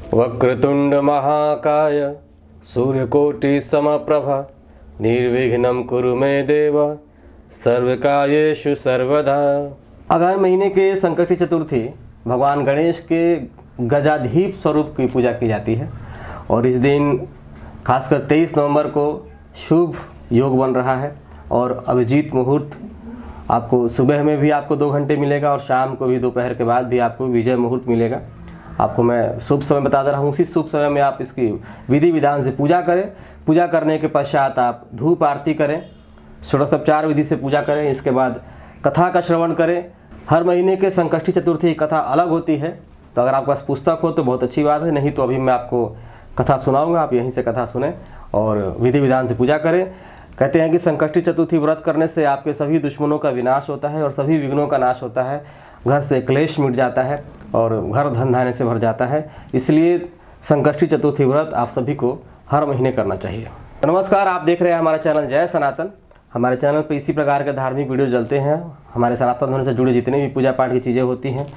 वक्रतुंड महाकाय सूर्यकोटि समप्रभा निर्विघ्नं कुरु मे देव सर्वकार्येषु सर्वदा। अगहन महीने के संकष्टी चतुर्थी भगवान गणेश के गजाधीप स्वरूप की पूजा की जाती है और इस दिन खासकर 23 नवंबर को शुभ योग बन रहा है और अभिजीत मुहूर्त आपको सुबह में भी आपको 2 घंटे मिलेगा और शाम को भी दोपहर के बाद भी आपको विजय मुहूर्त मिलेगा। आपको मैं शुभ समय बता दे रहा हूँ। उसी शुभ समय में आप इसकी विधि विधान से पूजा करें। पूजा करने के पश्चात आप धूप आरती करें, षोडशोपचार विधि से पूजा करें। इसके बाद कथा का श्रवण करें। हर महीने के संकष्टी चतुर्थी कथा अलग होती है, तो अगर आपके पास पुस्तक हो तो बहुत अच्छी बात है, नहीं तो अभी मैं आपको कथा सुनाऊंगा, आप यहीं से कथा सुने और विधि विधान से पूजा करें। कहते हैं कि संकष्टी चतुर्थी व्रत करने से आपके सभी दुश्मनों का विनाश होता है और सभी विघ्नों का नाश होता है, घर से क्लेश मिट जाता है और घर धन धान्य से भर जाता है। इसलिए संकष्टी चतुर्थी व्रत आप सभी को हर महीने करना चाहिए। नमस्कार, आप देख रहे हैं हमारा चैनल जय सनातन। हमारे चैनल पर इसी प्रकार के धार्मिक वीडियो चलते हैं। हमारे सनातन धर्म से जुड़े जितने भी पूजा पाठ की चीज़ें होती हैं,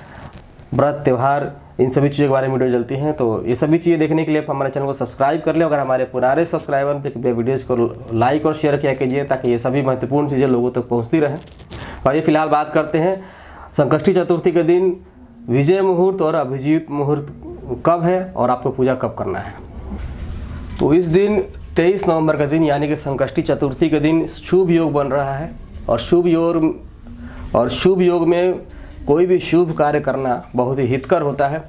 व्रत त्यौहार, इन सभी चीज़ों के बारे में वीडियो चलती हैं। तो ये सभी चीज़ें देखने के लिए आप हमारे चैनल को सब्सक्राइब कर लें। अगर हमारे पुराने सब्सक्राइबर हैं तो वीडियोज़ को लाइक और शेयर किया कीजिए ताकि ये सभी महत्वपूर्ण चीज़ें लोगों तक पहुँचती रहें। और ये फिलहाल बात करते हैं संकष्टी चतुर्थी के दिन विजय मुहूर्त और अभिजीत मुहूर्त कब है और आपको पूजा कब करना है। तो इस दिन 23 नवंबर का दिन यानी कि संकष्टी चतुर्थी के दिन शुभ योग बन रहा है और शुभ योग में कोई भी शुभ कार्य करना बहुत ही हितकर होता है।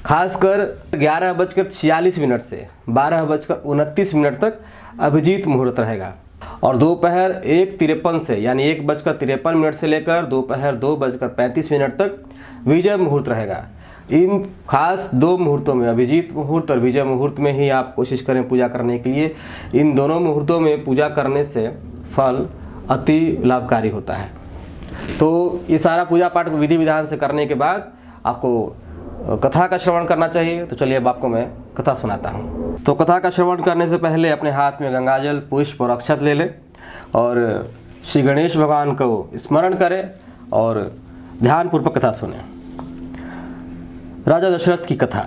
खासकर 11:46 से 12:29 तक अभिजीत मुहूर्त रहेगा और दोपहर 1:53 से यानी 1:53 से लेकर दोपहर 2:35 तक विजय मुहूर्त रहेगा। इन खास 2 मुहूर्तों में, अभिजीत मुहूर्त और विजय मुहूर्त में ही आप कोशिश करें पूजा करने के लिए। इन दोनों मुहूर्तों में पूजा करने से फल अति लाभकारी होता है। तो ये सारा पूजा पाठ विधि विधान से करने के बाद आपको कथा का श्रवण करना चाहिए। तो चलिए अब आपको मैं कथा सुनाता हूँ। तो कथा का श्रवण करने से पहले अपने हाथ में गंगाजल, पुष्प और अक्षत ले लें और श्री गणेश भगवान को स्मरण करें और ध्यानपूर्वक कथा सुनें। राजा दशरथ की कथा।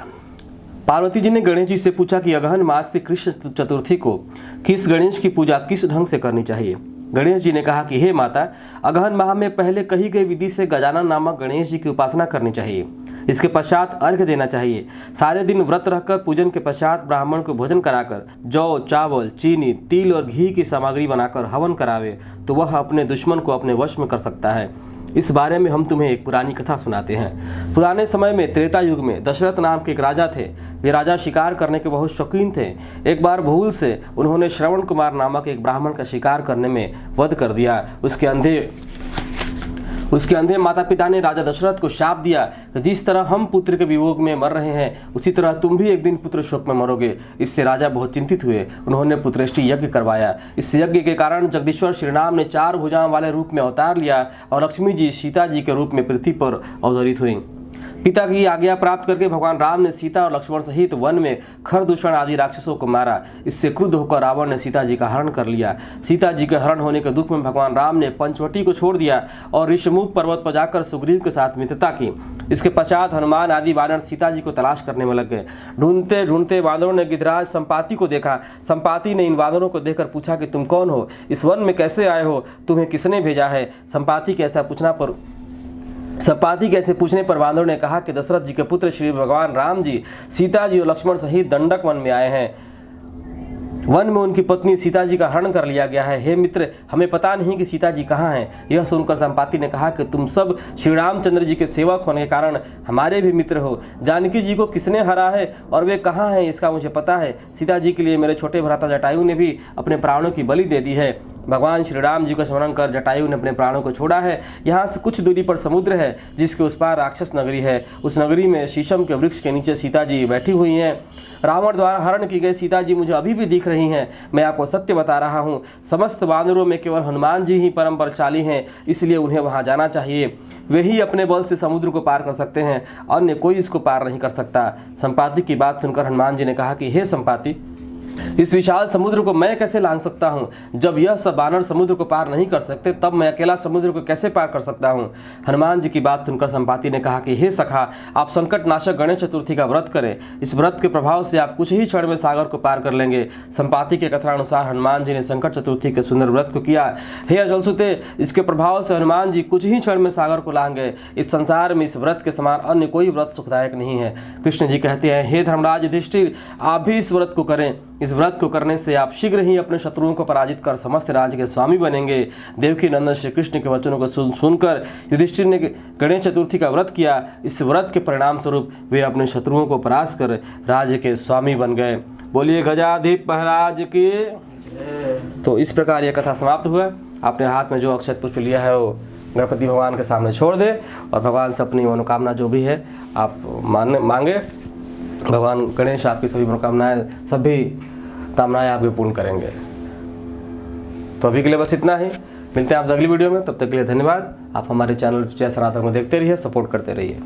पार्वती जी ने गणेश जी से पूछा कि अगहन मास से कृष्ण चतुर्थी को किस गणेश की पूजा किस ढंग से करनी चाहिए। गणेश जी ने कहा कि हे माता, अगहन माह में पहले कही गई विधि से गजानन नामक गणेश जी की उपासना करनी चाहिए। इसके पश्चात अर्घ्य देना चाहिए। सारे दिन व्रत रहकर पूजन के पश्चात ब्राह्मण को भोजन कराकर जौ, चावल, चीनी, तिल और घी की सामग्री बनाकर हवन करावे तो वह अपने दुश्मन को अपने वश में कर सकता है। इस बारे में हम तुम्हें एक पुरानी कथा सुनाते हैं। पुराने समय में त्रेता युग में दशरथ नाम के एक राजा थे। वे राजा शिकार करने के बहुत शौकीन थे। एक बार भूल से उन्होंने श्रवण कुमार नामक एक ब्राह्मण का शिकार करने में वध कर दिया। उसके अंधे माता पिता ने राजा दशरथ को शाप दिया कि जिस तरह हम पुत्र के वियोग में मर रहे हैं उसी तरह तुम भी एक दिन पुत्र शोक में मरोगे। इससे राजा बहुत चिंतित हुए। उन्होंने पुत्रेष्टि यज्ञ करवाया। इस यज्ञ के कारण जगदीश्वर श्रीराम ने 4 भुजाओं वाले रूप में अवतार लिया और लक्ष्मी जी सीता जी के रूप में पृथ्वी पर अवतरित हुई। पिता की आज्ञा प्राप्त करके भगवान राम ने सीता और लक्ष्मण सहित वन में खरदूषण आदि राक्षसों को मारा। इससे क्रुद्ध होकर रावण ने सीता जी का हरण कर लिया। सीता जी के हरण होने के दुख में भगवान राम ने पंचवटी को छोड़ दिया और ऋषमुख पर्वत पर जाकर सुग्रीव के साथ मित्रता की। इसके पश्चात हनुमान आदि वानर सीता जी को तलाश करने में लग गए। ढूंढते ढूंढते वानरों ने गिद्धराज संपाति को देखा। संपाति ने इन वानरों को देखकर पूछा कि तुम कौन हो, इस वन में कैसे आए हो, तुम्हें किसने भेजा है। संपाति के ऐसे पूछने पर वानरों ने कहा कि दशरथ जी के पुत्र श्री भगवान राम जी सीता जी और लक्ष्मण सहित दंडक वन में आए हैं। वन में उनकी पत्नी सीता जी का हरण कर लिया गया है। हे मित्र, हमें पता नहीं कि सीता जी कहाँ हैं। यह सुनकर संपाति ने कहा कि तुम सब श्री रामचंद्र जी के सेवक होने के कारण हमारे भी मित्र हो। जानकी जी को किसने हरा है और वे कहाँ हैं इसका मुझे पता है। सीता जी के लिए मेरे छोटे भ्राता जटायु ने भी अपने प्राणों की बलि दे दी है। भगवान श्री राम जी को स्मरण कर जटायु ने अपने प्राणों को छोड़ा है। यहाँ से कुछ दूरी पर समुद्र है जिसके उस पार राक्षस नगरी है। उस नगरी में शीशम के वृक्ष के नीचे सीता जी बैठी हुई हैं। रावण द्वारा हरण की गई सीता जी मुझे अभी भी दिख रही हैं। मैं आपको सत्य बता रहा हूँ, समस्त वानरों में केवल हनुमान जी ही परम बलशाली हैं, इसलिए उन्हें वहाँ जाना चाहिए। वे ही अपने बल से समुद्र को पार कर सकते हैं, अन्य कोई इसको पार नहीं कर सकता। संपाति की बात सुनकर हनुमान जी ने कहा कि हे संपाति, इस विशाल समुद्र को मैं कैसे लांघ सकता हूँ? जब यह सब वानर समुद्र को पार नहीं कर सकते, तब मैं अकेला समुद्र को कैसे पार कर सकता हूँ? हनुमान जी की बात सुनकर संपाति ने कहा कि हे सखा, आप संकट नाशक गणेश चतुर्थी का व्रत करें। इस व्रत के प्रभाव से आप कुछ ही क्षण में सागर को पार कर लेंगे। संपाति के कथनानुसार हनुमान जी ने संकट चतुर्थी के सुंदर व्रत को किया। हे अजलसुते, इसके प्रभाव से हनुमान जी कुछ ही क्षण में सागर को लांघ गए। इस संसार में इस व्रत के समान अन्य कोई व्रत सुखदायक नहीं है। कृष्ण जी कहते हैं, हे धर्मराज युधिष्ठिर, आप भी इस व्रत को करें। इस व्रत को करने से आप शीघ्र ही अपने शत्रुओं को पराजित कर समस्त राज्य के स्वामी बनेंगे। देवकी नंदन श्री कृष्ण के वचनों को सुनकर युधिष्ठिर ने गणेश चतुर्थी का व्रत किया। इस व्रत के परिणाम स्वरूप वे अपने शत्रुओं को परास्त कर राज्य के स्वामी बन गए। बोलिए गजाधिप महाराज की। तो इस प्रकार यह कथा समाप्त हुआ। अपने हाथ में जो अक्षत पुष्प लिया है वो गणपति भगवान के सामने छोड़ दे और भगवान से अपनी मनोकामना जो भी है आप मांगे। भगवान गणेश आपकी सभी मनोकामनाएं, सभी कामनाएं आपकी पूर्ण करेंगे। तो अभी के लिए बस इतना ही। मिलते हैं आपसे अगली वीडियो में। तब तक के लिए धन्यवाद। आप हमारे चैनल जय सनातन को देखते रहिए, सपोर्ट करते रहिए।